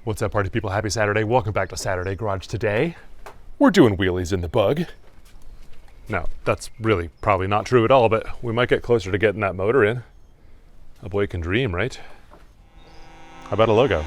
What's up, party people? Happy Saturday. Welcome back to Saturday Garage. Today, we're doing wheelies in the bug. Now, that's really probably not true at all, but we might get closer to getting that motor in. A boy can dream, right? How about a logo?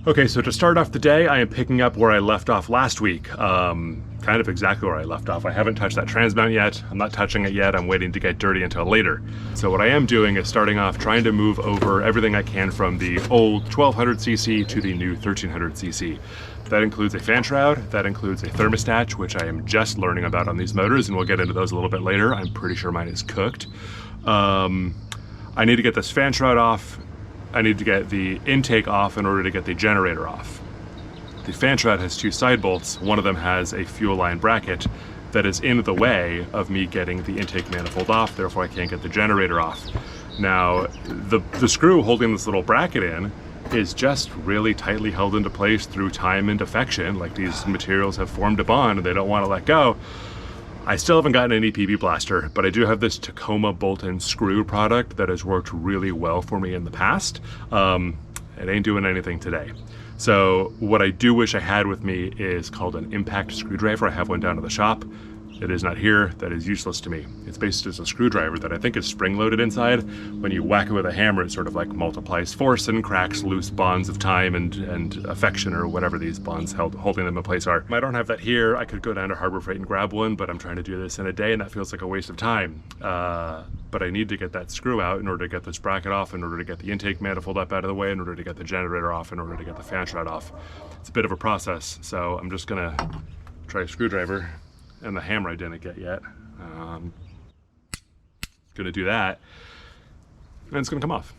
Okay, so to start off the day, I am picking up where I left off last week. Kind of exactly where I left off. I haven't touched that trans mount yet. I'm not touching it yet. I'm waiting to get dirty until later. So what I am doing is starting off trying to move over everything I can from the old 1200cc to the new 1300cc. That includes a fan shroud, that includes a thermostat, which I am just learning about on these motors, and we'll get into those a little bit later. I'm pretty sure mine is cooked. I need to get this fan shroud off. I need to get the intake off in order to get the generator off. The fan shroud has two side bolts. One of them has a fuel line bracket that is in the way of me getting the intake manifold off, therefore I can't get the generator off. Now, the screw holding this little bracket in is just really tightly held into place through time and affection. Like, these materials have formed a bond and they don't want to let go. I still haven't gotten any PB Blaster, but I do have this Tacoma bolt and screw product that has worked really well for me in the past. It ain't doing anything today. So what I do wish I had with me is called an impact screwdriver. I have one down at the shop. It is not here. That is useless to me. It's basically just a screwdriver that I think is spring-loaded inside. When you whack it with a hammer, it sort of like multiplies force and cracks loose bonds of time and affection, or whatever these bonds holding them in place are. I don't have that here. I could go down to Harbor Freight and grab one, but I'm trying to do this in a day, and that feels like a waste of time. But I need to get that screw out in order to get this bracket off, in order to get the intake manifold up out of the way, in order to get the generator off, in order to get the fan shroud off. It's a bit of a process, so I'm just gonna try a screwdriver. And the hammer I didn't get yet. Gonna do that, and it's gonna come off.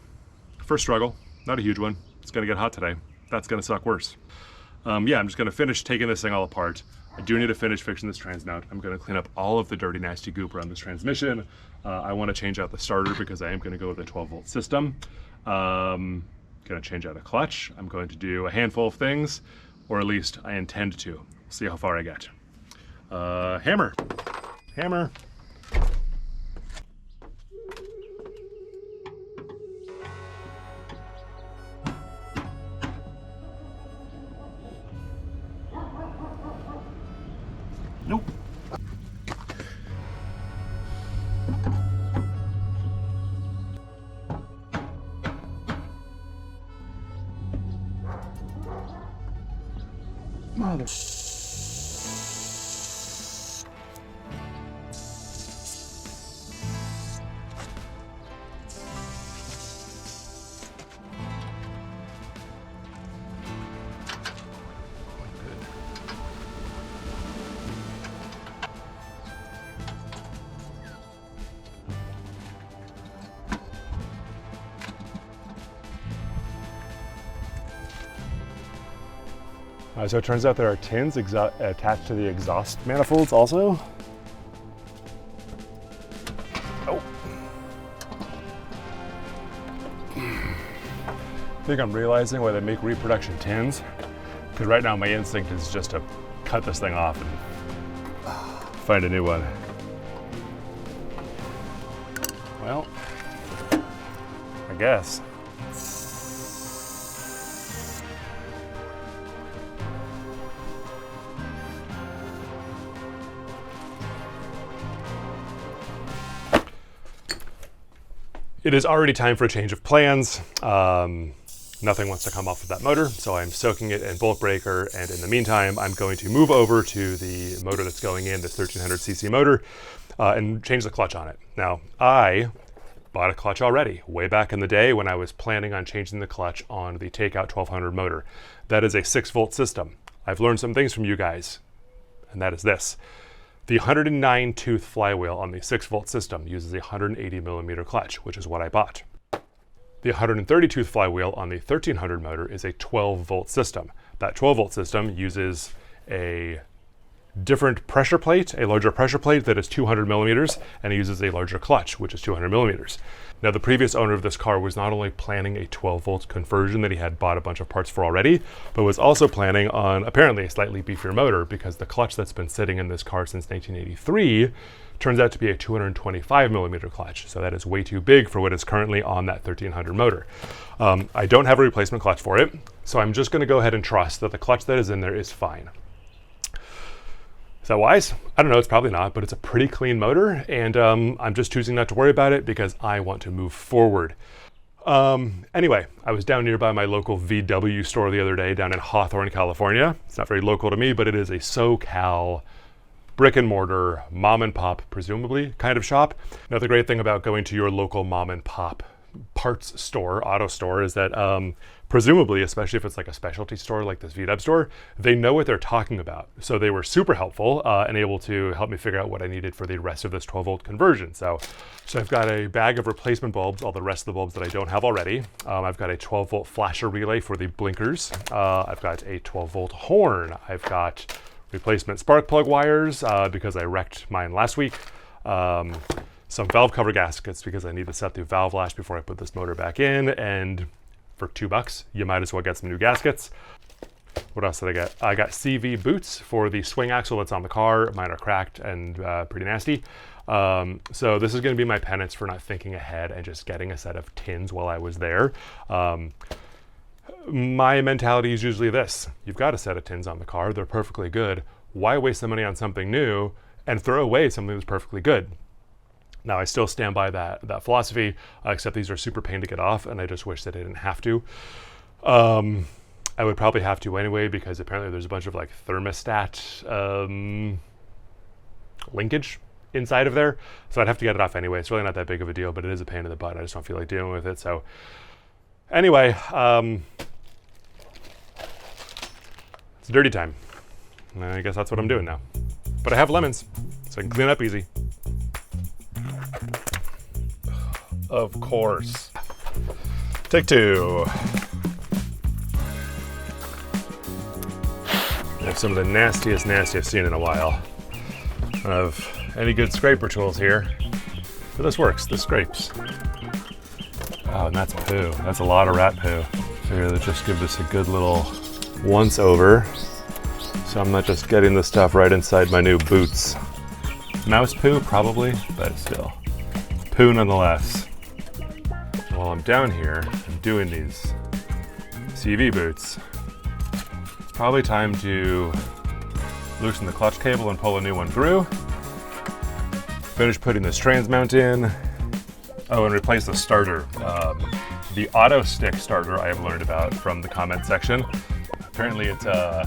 First struggle, not a huge one. It's gonna get hot today. That's gonna suck worse. Yeah, I'm just gonna finish taking this thing all apart. I do need to finish fixing this trans mount. I'm gonna clean up all of the dirty, nasty goop around this transmission. I wanna change out the starter because I am gonna go with a 12-volt system. Gonna change out a clutch. I'm going to do a handful of things, or at least I intend to. See how far I get. Hammer. Nope. Mother. So it turns out there are tins attached to the exhaust manifolds also. Oh. I think I'm realizing why they make reproduction tins, because right now my instinct is just to cut this thing off and find a new one. Well, I guess. It is already time for a change of plans. Nothing wants to come off of that motor, so I'm soaking it in bulk breaker, and in the meantime, I'm going to move over to the motor that's going in, this 1300cc motor, and change the clutch on it. Now, I bought a clutch already, way back in the day when I was planning on changing the clutch on the Takeout 1200 motor. That is a 6-volt system. I've learned some things from you guys, and that is this. The 109 tooth flywheel on the 6-volt system uses a 180 millimeter clutch, which is what I bought. The 130 tooth flywheel on the 1300 motor is a 12 volt system. That 12 volt system uses a different pressure plate, a larger pressure plate that is 200 millimeters, and it uses a larger clutch, which is 200 millimeters. Now, the previous owner of this car was not only planning a 12 volt conversion that he had bought a bunch of parts for already, but was also planning on apparently a slightly beefier motor, because the clutch that's been sitting in this car since 1983 turns out to be a 225 millimeter clutch. So that is way too big for what is currently on that 1300 motor. I don't have a replacement clutch for it, so I'm just gonna go ahead and trust that the clutch that is in there is fine. Is that wise? I don't know, it's probably not, but it's a pretty clean motor, and I'm just choosing not to worry about it because I want to move forward. Anyway, I was down nearby my local VW store the other day down in Hawthorne, California. It's not very local to me, but it is a SoCal brick and mortar, mom and pop, presumably, kind of shop. Now, the great thing about going to your local mom and pop parts store, auto store, is that presumably, especially if it's like a specialty store like this VW store, they know what they're talking about. So they were super helpful and able to help me figure out what I needed for the rest of this 12 volt conversion. So I've got a bag of replacement bulbs, all the rest of the bulbs that I don't have already. I've got a 12 volt flasher relay for the blinkers. I've got a 12 volt horn. I've got replacement spark plug wires because I wrecked mine last week. Some valve cover gaskets because I need to set the valve lash before I put this motor back in, and for $2, you might as well get some new gaskets. What else did I get? I got CV boots for the swing axle that's on the car. Mine are cracked and pretty nasty. So this is going to be my penance for not thinking ahead and just getting a set of tins while I was there. My mentality is usually this: you've got a set of tins on the car, they're perfectly good. Why waste the money on something new and throw away something that's perfectly good? Now, I still stand by that philosophy, except these are super pain to get off, and I just wish that I didn't have to. I would probably have to anyway, because apparently there's a bunch of like thermostat linkage inside of there, so I'd have to get it off anyway. It's really not that big of a deal, but it is a pain in the butt. I just don't feel like dealing with it. So anyway, it's dirty time. I guess that's what I'm doing now. But I have lemons, so I can clean up easy. Of course. Take two. I have some of the nastiest I've seen in a while. I don't have any good scraper tools here, but this works. This scrapes. Oh, and that's poo. That's a lot of rat poo. Figure let's just give this a good little once over, so I'm not just getting the stuff right inside my new boots. Mouse poo, probably, but still. Poo nonetheless. While I'm down here and doing these CV boots, it's probably time to loosen the clutch cable and pull a new one through. Finish putting this trans mount in. Oh, and replace the starter. The auto stick starter I have learned about from the comment section. Apparently it's a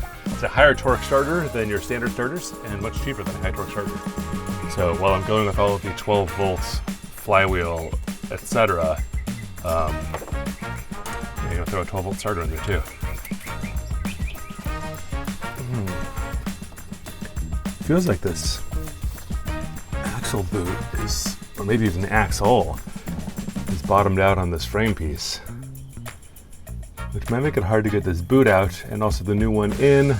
higher torque starter than your standard starters and much cheaper than a high torque starter. So while I'm going with all of the 12 volts, flywheel, etc., I'm gonna throw a 12 volt starter in there too. Feels like this axle boot is, or maybe even the axle, is bottomed out on this frame piece, which might make it hard to get this boot out and also the new one in.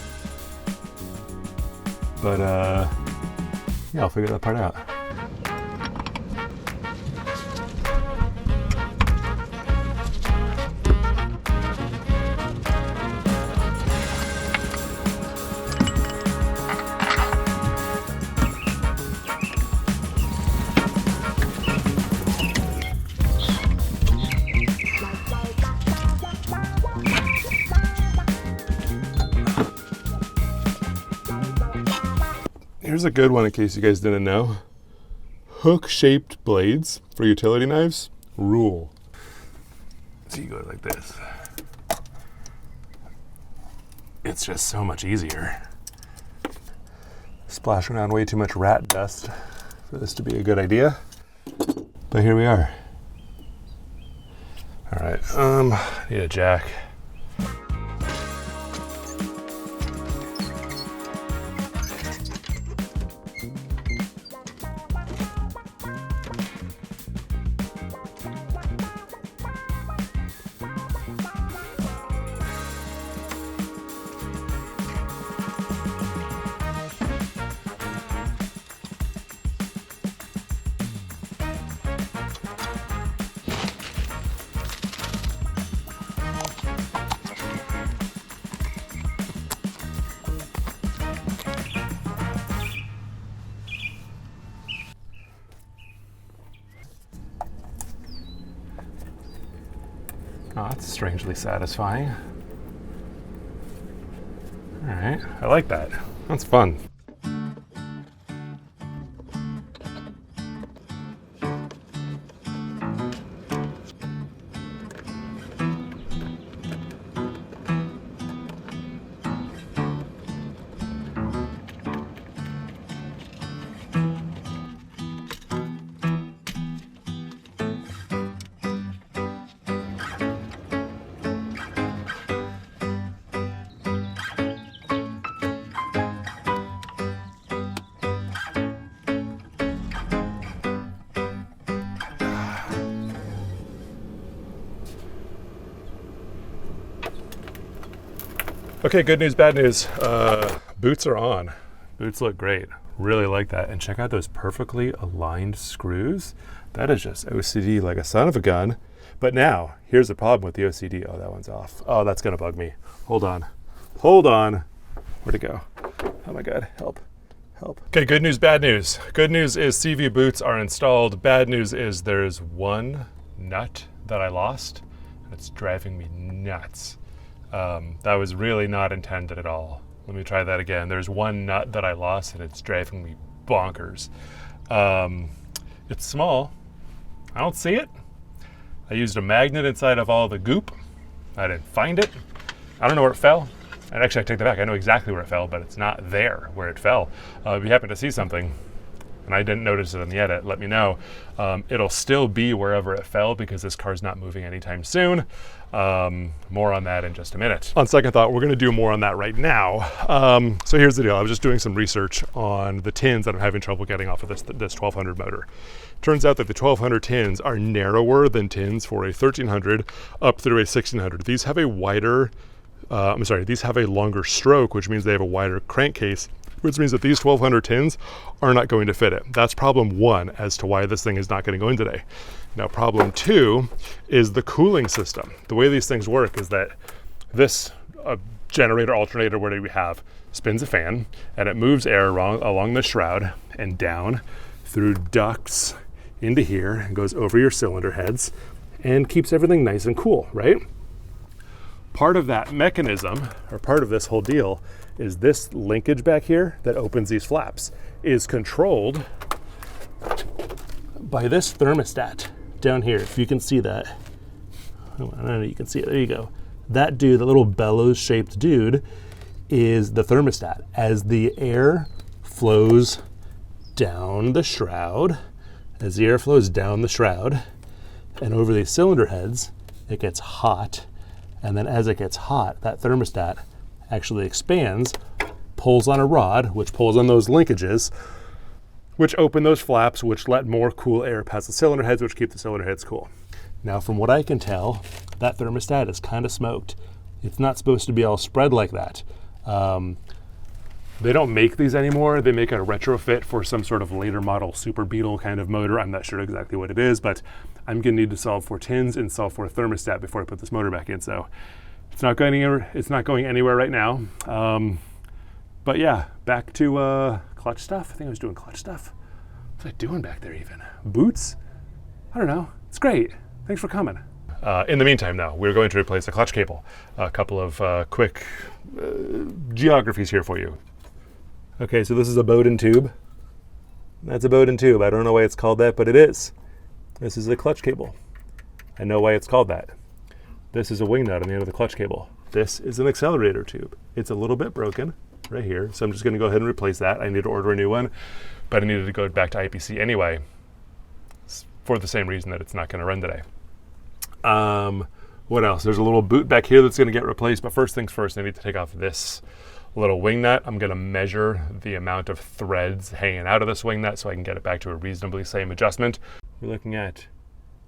But yeah, I'll figure that part out. Here's a good one in case you guys didn't know. Hook-shaped blades for utility knives rule. So you go like this. It's just so much easier. Splashing around way too much rat dust for this to be a good idea. But here we are. All right, need a jack. That's strangely satisfying. All right, I like that. That's fun. Okay, good news, bad news. Boots are on. Boots look great. Really like that. And check out those perfectly aligned screws. That is just OCD like a son of a gun. But now, here's the problem with the OCD. Oh, that one's off. Oh, that's gonna bug me. Hold on. Hold on. Where'd it go? Oh my God, help. Help. Okay, good news, bad news. Good news is CV boots are installed. Bad news is there's one nut that I lost, and it's driving me nuts. That was really not intended at all. Let me try that again. There's one nut that I lost and it's driving me bonkers. It's small. I don't see it. I used a magnet inside of all the goop. I didn't find it. I don't know where it fell. And actually, I take that back. I know exactly where it fell, but it's not there where it fell. If you happen to see something, and I didn't notice it in the edit, let me know. It'll still be wherever it fell because this car's not moving anytime soon. More on that in just a minute. On second thought, we're gonna do more on that right now. So here's the deal. I was just doing some research on the tins that I'm having trouble getting off of this 1200 motor. Turns out that the 1200 tins are narrower than tins for a 1300 up through a 1600. These have a wider, these have a longer stroke, which means they have a wider crankcase, which means that these 1200 tins are not going to fit it. That's problem one as to why this thing is not going to go in today. Now, problem two is the cooling system. The way these things work is that this generator, alternator, whatever we have, spins a fan and it moves air along the shroud and down through ducts into here and goes over your cylinder heads and keeps everything nice and cool, right? Part of that mechanism, or part of this whole deal, is this linkage back here that opens these flaps is controlled by this thermostat down here. If you can see that, I don't know if you can see it, there you go. That dude, the little bellows shaped dude, is the thermostat. As the air flows down the shroud, and over these cylinder heads, it gets hot. And then as it gets hot, that thermostat actually expands, pulls on a rod, which pulls on those linkages, which open those flaps, which let more cool air past the cylinder heads, which keep the cylinder heads cool. Now, from what I can tell, that thermostat is kind of smoked. It's not supposed to be all spread like that. They don't make these anymore. They make a retrofit for some sort of later model Super Beetle kind of motor. I'm not sure exactly what it is, but I'm gonna need to solve for tins and solve for a thermostat before I put this motor back in. So it's not going anywhere right now. But yeah, back to clutch stuff. I think I was doing clutch stuff. What was I doing back there even? Boots? I don't know. It's great. Thanks for coming. In the meantime, though, we're going to replace the clutch cable. A couple of quick geographies here for you. Okay, so this is a Bowden tube. That's a Bowden tube. I don't know why it's called that, but it is. This is a clutch cable. I know why it's called that. This is a wing nut on the end of the clutch cable. This is an accelerator tube. It's a little bit broken right here, so I'm just gonna go ahead and replace that. I need to order a new one, but I needed to go back to IPC anyway, for the same reason that it's not gonna run today. What else? There's a little boot back here that's gonna get replaced, but first things first, I need to take off this little wing nut. I'm gonna measure the amount of threads hanging out of this wing nut so I can get it back to a reasonably same adjustment. We're looking at,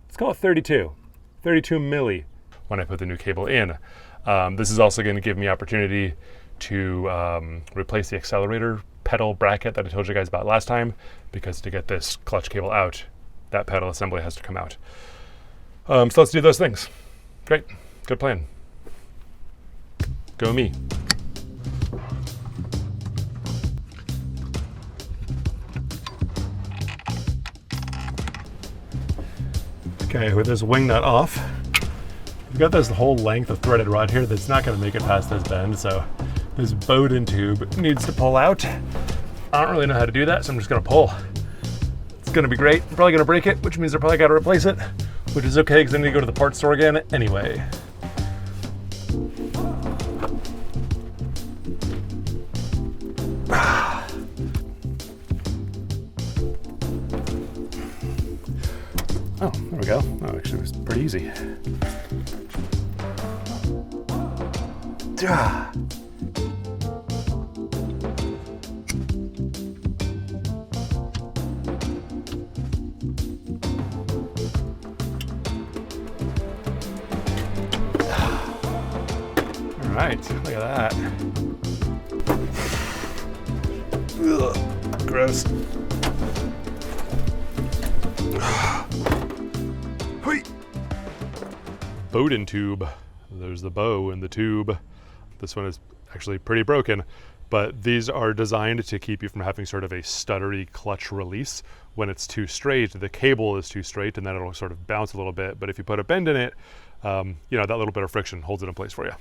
let's call it 32 milli when I put the new cable in. This is also gonna give me opportunity to replace the accelerator pedal bracket that I told you guys about last time, because to get this clutch cable out, that pedal assembly has to come out. So let's do those things. Great, good plan. Go me. Okay, with this wing nut off, We got this whole length of threaded rod here that's not gonna make it past this bend, so this Bowden tube needs to pull out. I don't really know how to do that, so I'm just gonna pull. It's gonna be great. I'm probably gonna break it, which means I probably gotta replace it, which is okay because I need to go to the parts store again anyway. Oh, there we go. Oh, actually, it was pretty easy. All right, look at that. Ugh, gross. Bowden tube. There's the bow and the tube. This one is actually pretty broken, but these are designed to keep you from having sort of a stuttery clutch release. When it's too straight, the cable is too straight, and then it'll sort of bounce a little bit. But if you put a bend in it, you know, that little bit of friction holds it in place for you.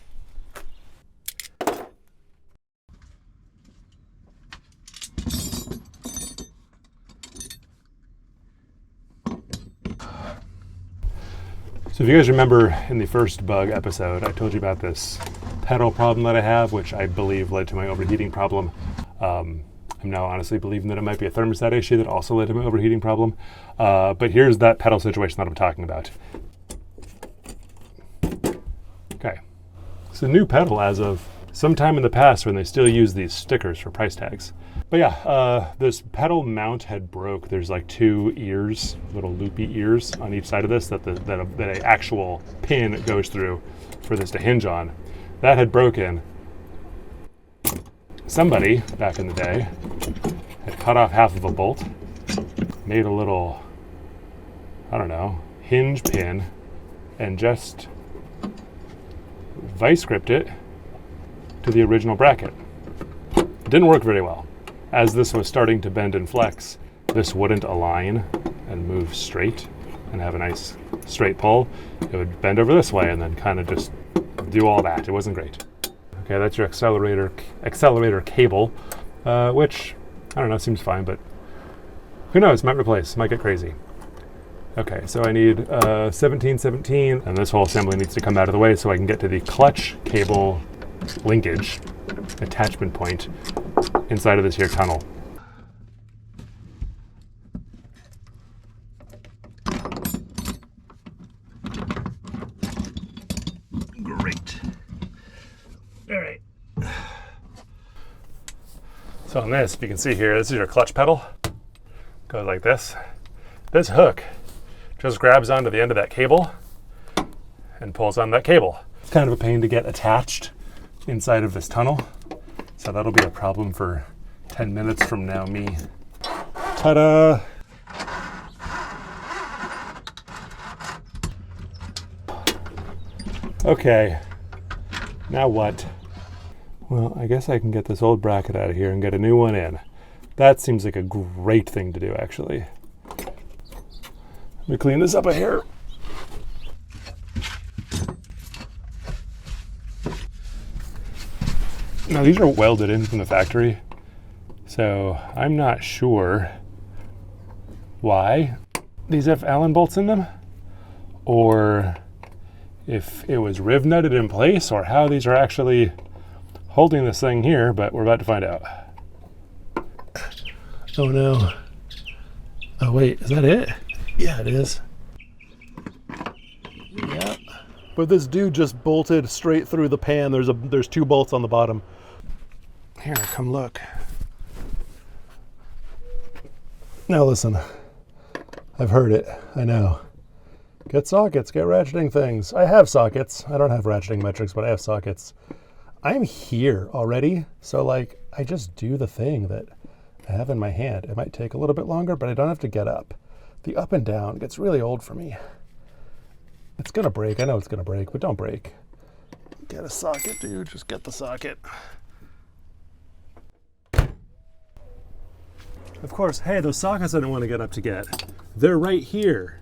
So if you guys remember in the first bug episode, I told you about this pedal problem that I have, which I believe led to my overheating problem. I'm now honestly believing that it might be a thermostat issue that also led to my overheating problem. But here's that pedal situation that I'm talking about. Okay, it's a new pedal as of sometime in the past when they still use these stickers for price tags. But yeah, this pedal mount had broke. There's like two ears, little loopy ears on each side of this that an actual pin goes through for this to hinge on. That had broken. Somebody back in the day had cut off half of a bolt, made a little, I don't know, hinge pin, and just vice gripped it to the original bracket. It didn't work very well. As this was starting to bend and flex, this wouldn't align and move straight and have a nice straight pull. It would bend over this way and then kind of just do all that. It wasn't great. Okay, that's your accelerator cable, which, I don't know, seems fine, but who knows, might replace, might get crazy. Okay, so I need 1717, and this whole assembly needs to come out of the way so I can get to the clutch cable linkage attachment point inside of this here tunnel. Great. All right. So on this, if you can see here, this is your clutch pedal. Goes like this. This hook just grabs onto the end of that cable and pulls on that cable. It's kind of a pain to get attached inside of this tunnel. So that'll be a problem for 10 minutes from now, me. Ta-da! Okay, now what? Well, I guess I can get this old bracket out of here and get a new one in. That seems like a great thing to do, actually. Let me clean this up a hair. Now these are welded in from the factory, so I'm not sure why these have Allen bolts in them, or if it was riv nutted in place, or how these are actually holding this thing here, but we're about to find out. Oh no. Oh wait, is that it? Yeah, it is. Yep. But this dude just bolted straight through the pan. There's two bolts on the bottom. Here, come look. Now listen, I've heard it, I know. Get sockets, get ratcheting things. I have sockets. I don't have ratcheting metrics, but I have sockets. I'm here already, so like, I just do the thing that I have in my hand. It might take a little bit longer, but I don't have to get up. The up and down gets really old for me. It's gonna break, I know it's gonna break, but don't break. Get a socket, dude, just get the socket. Of course, hey, those sockets I don't want to get up to get. They're right here.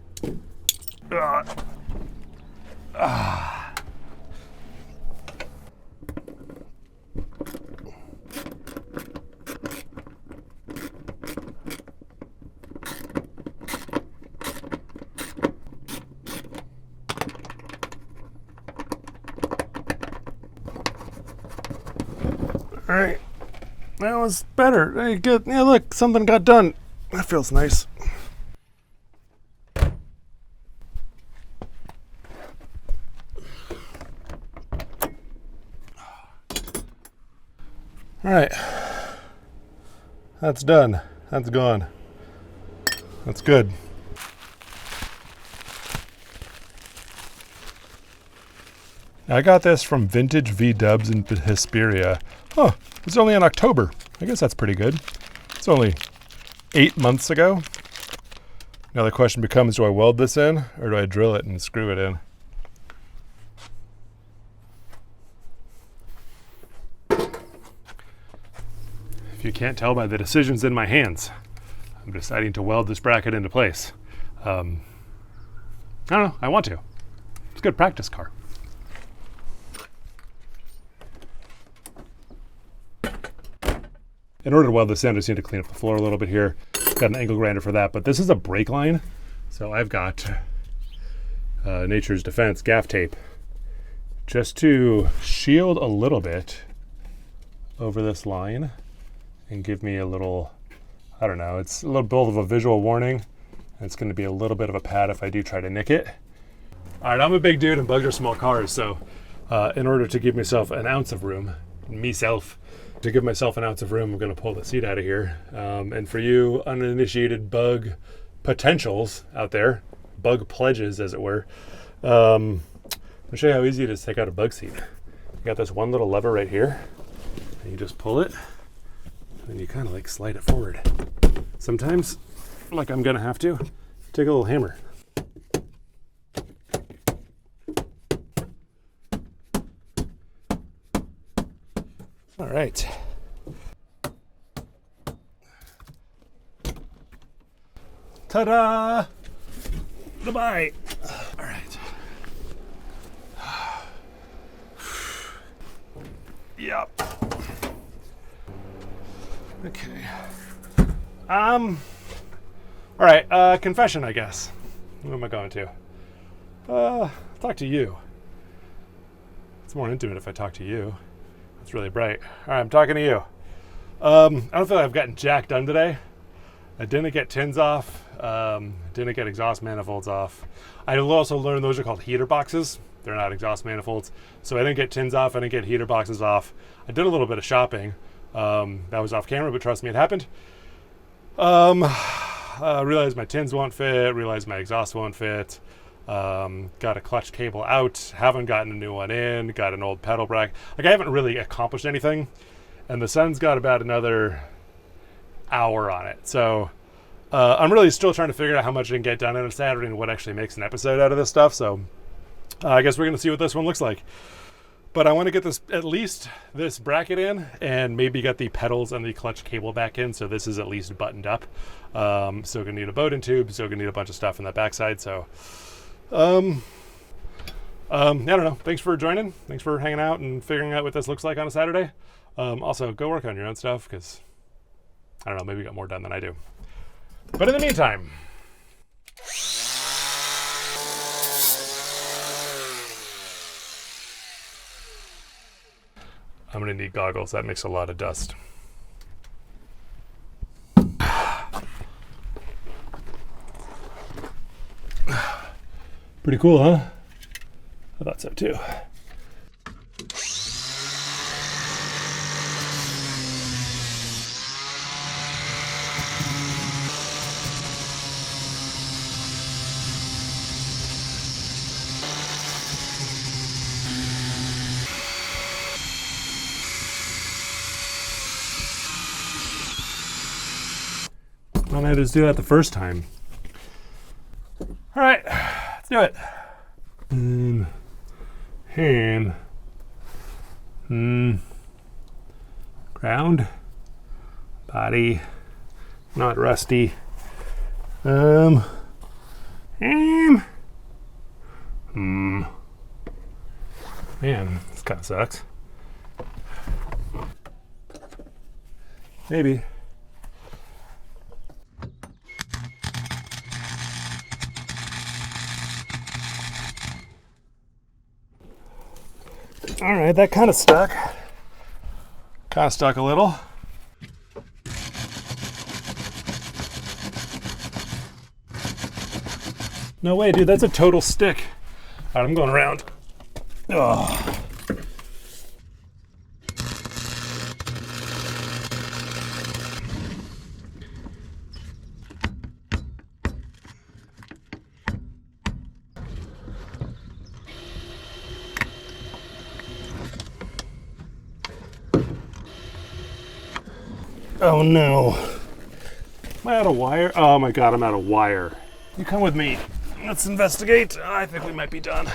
All right. That was better. Hey, good. Yeah, look, something got done. That feels nice. All right. That's done. That's gone. That's good. I got this from Vintage V-Dubs in Hesperia. Oh, it was only in October. I guess that's pretty good. It's only 8 months ago. Now the question becomes, do I weld this in or do I drill it and screw it in? If you can't tell by the decisions in my hands, I'm deciding to weld this bracket into place. I don't know, I want to. It's a good practice car. In order to weld this in, I just need to clean up the floor a little bit here. Got an angle grinder for that, but this is a brake line. So I've got Nature's Defense gaff tape just to shield a little bit over this line and give me a little, I don't know, it's a little bit of a visual warning. It's going to be a little bit of a pad if I do try to nick it. All right, I'm a big dude and bugs are small cars, so in order to give myself an ounce of room, I'm going to pull the seat out of here. And for you uninitiated bug potentials out there, bug pledges as it were, I'll show you how easy it is to take out a bug seat. You got this one little lever right here, and you just pull it, and then you kind of like slide it forward. Sometimes, like I'm gonna have to, take a little hammer. All right. Ta-da! Goodbye. All right. Yep. Okay. All right, confession, I guess. Who am I going to? Talk to you. It's more intimate if I talk to you. It's really bright. All right, I'm talking to you. I don't feel like I've gotten jack done today. I didn't get tins off. Didn't get exhaust manifolds off. I also learned those are called heater boxes. They're not exhaust manifolds. So I didn't get tins off. I didn't get heater boxes off. I did a little bit of shopping. That was off camera, but trust me, it happened. Realized my tins won't fit. Realized my exhaust won't fit. Got a clutch cable out. Haven't gotten a new one in. Got an old pedal bracket. Like I haven't really accomplished anything. And the sun's got about another hour on it. So I'm really still trying to figure out how much I can get done on a Saturday and what actually makes an episode out of this stuff. So I guess we're going to see what this one looks like. But I want to get this, at least this bracket in, and maybe get the pedals and the clutch cable back in. So this is at least buttoned up. Still going to need a Bowden tube. Still going to need a bunch of stuff in that backside. So I don't know. Thanks for joining. Thanks for hanging out and figuring out what this looks like on a Saturday. Also, go work on your own stuff because, I don't know, maybe you got more done than I do. But in the meantime, I'm going to need goggles. That makes a lot of dust. Pretty cool, huh? I thought so too. Why don't I just do that the first time? All right, let's do it. Hand. Ground. Body. Not rusty. Man, this kind of sucks. Maybe. All right, that kind of stuck. Kind of stuck a little. No way, dude, that's a total stick. All right, I'm going around. Oh. Oh no. Am I out of wire? Oh my God, I'm out of wire. You come with me. Let's investigate. I think we might be done.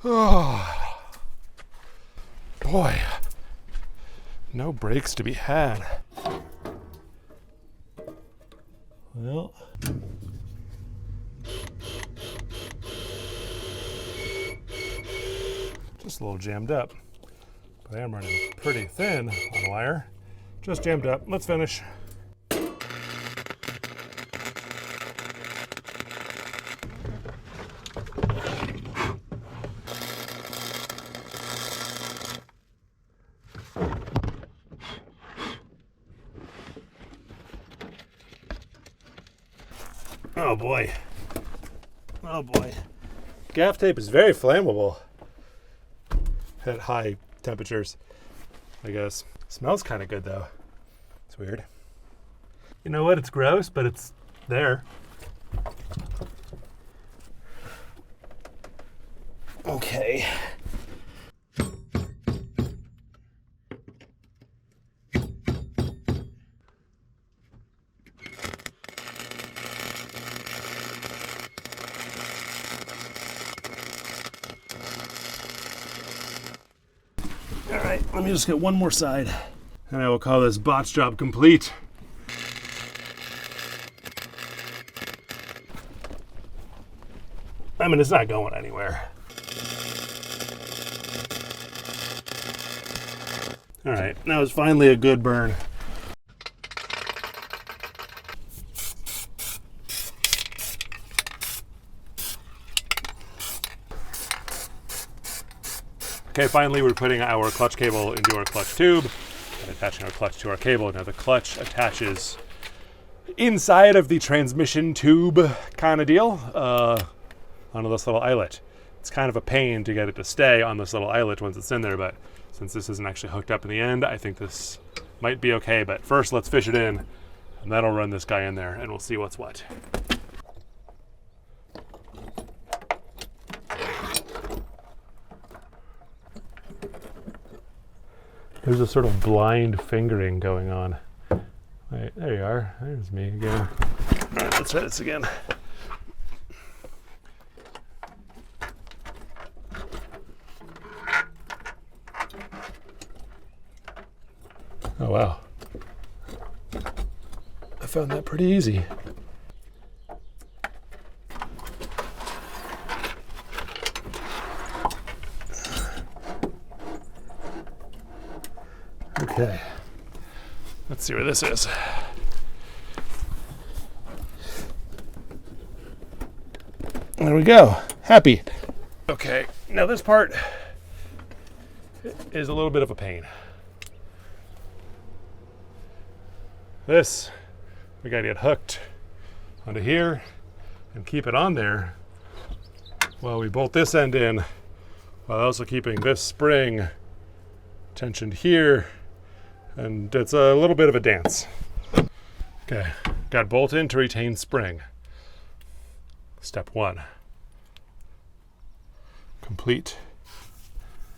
Oh. Boy. No breaks to be had. Well. Just a little jammed up. But I am running pretty thin on wire. Just jammed up. Let's finish. Oh boy. Oh boy. Gaff tape is very flammable at high temperatures, I guess. Smells kind of good though. It's weird. You know what? It's gross, but it's there. Okay. All right, let me just get one more side. And I will call this botch job complete. I mean, it's not going anywhere. All right, now it's finally a good burn. Okay, finally we're putting our clutch cable into our clutch tube and attaching our clutch to our cable. Now the clutch attaches inside of the transmission tube kind of deal onto this little eyelet. It's kind of a pain to get it to stay on this little eyelet once it's in there, but since this isn't actually hooked up in the end, I think this might be okay. But first let's fish it in, and then I'll run this guy in there and we'll see what's what. There's a sort of blind fingering going on. Wait, there you are. There's me again. All right, let's try this again. Oh, wow. I found that pretty easy. Okay, let's see where this is. There we go, happy. Okay, now this part is a little bit of a pain. This, we gotta get hooked onto here and keep it on there while we bolt this end in, while also keeping this spring tensioned here. And it's a little bit of a dance. Okay, got bolt in to retain spring. Step one. Complete.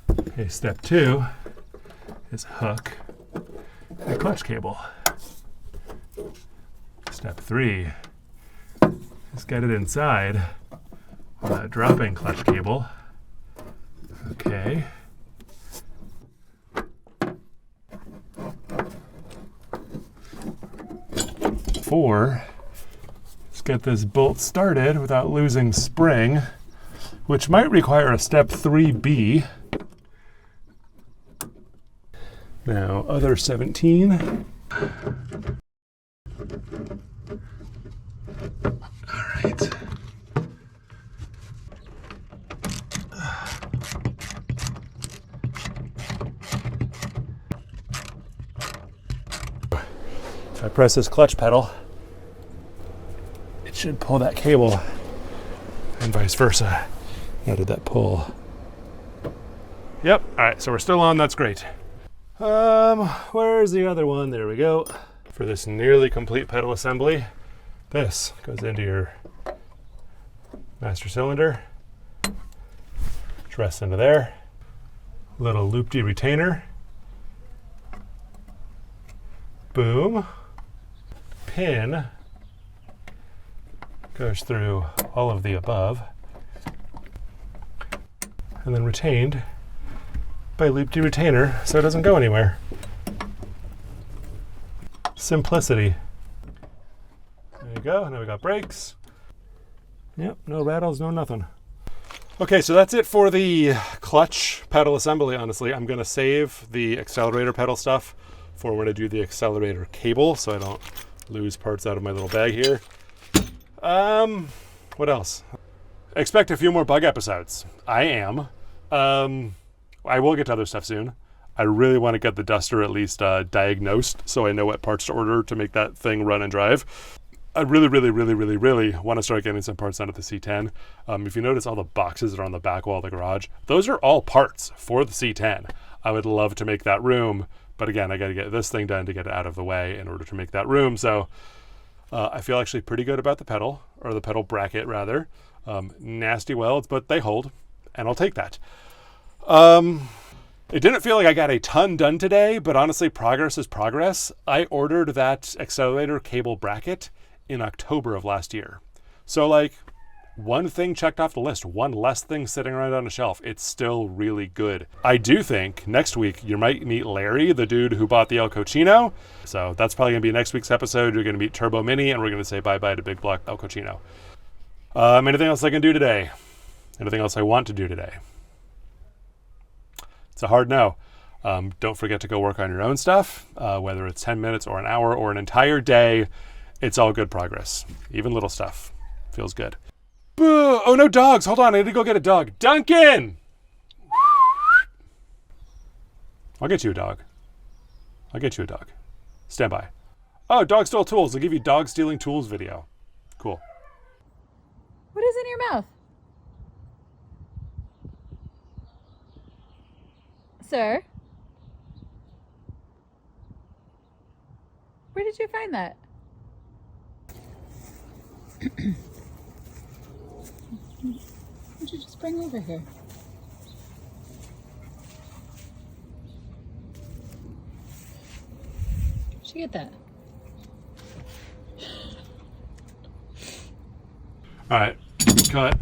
Okay, step two is hook the clutch cable. Step three is get it inside with a drop-in clutch cable. Okay. 4, let's get this bolt started without losing spring, which might require a step 3B. Now, other 17. All right. If I press this clutch pedal, it should pull that cable, and vice versa. How did that pull? Yep, all right, so we're still on, that's great. Where's the other one? There we go. For this nearly complete pedal assembly, this goes into your master cylinder, which rests into there. Little loop-de retainer. Boom. Pin goes through all of the above, and then retained by loop-de retainer so it doesn't go anywhere. Simplicity. There you go. Now we got brakes. Yep, no rattles, no nothing. Okay, so that's it for the clutch pedal assembly, honestly. I'm gonna save the accelerator pedal stuff for when I do the accelerator cable so I don't lose parts out of my little bag here. What else? Expect a few more bug episodes. I am. I will get to other stuff soon. I really want to get the Duster at least diagnosed so I know what parts to order to make that thing run and drive. I really want to start getting some parts out of the C10. If you notice all the boxes that are on the back wall of the garage, those are all parts for the C10. I would love to make that room, but again, I got to get this thing done to get it out of the way in order to make that room. So I feel actually pretty good about the pedal, or the pedal bracket rather. Nasty welds, but they hold, and I'll take that. It didn't feel like I got a ton done today, but honestly, progress is progress. I ordered that accelerator cable bracket in October of last year. So like, one thing checked off the list, one less thing sitting around on a shelf. It's still really good. I do think next week you might meet Larry, the dude who bought the El Cochino. So that's probably gonna be next week's episode. You're gonna meet Turbo Mini, and we're gonna say bye-bye to Big Block El Cochino. Anything else I can do today? Anything else I want to do today? It's a hard no. Don't forget to go work on your own stuff, whether it's 10 minutes or an hour or an entire day. It's all good progress. Even little stuff feels good. Boo! Oh no, dogs! Hold on, I need to go get a dog. Duncan! I'll get you a dog. I'll get you a dog. Stand by. Oh, dog stole tools. I'll give you dog stealing tools video. Cool. What is in your mouth? Sir? Where did you find that? What'd you just bring over here? Where'd you get that? All right, cut.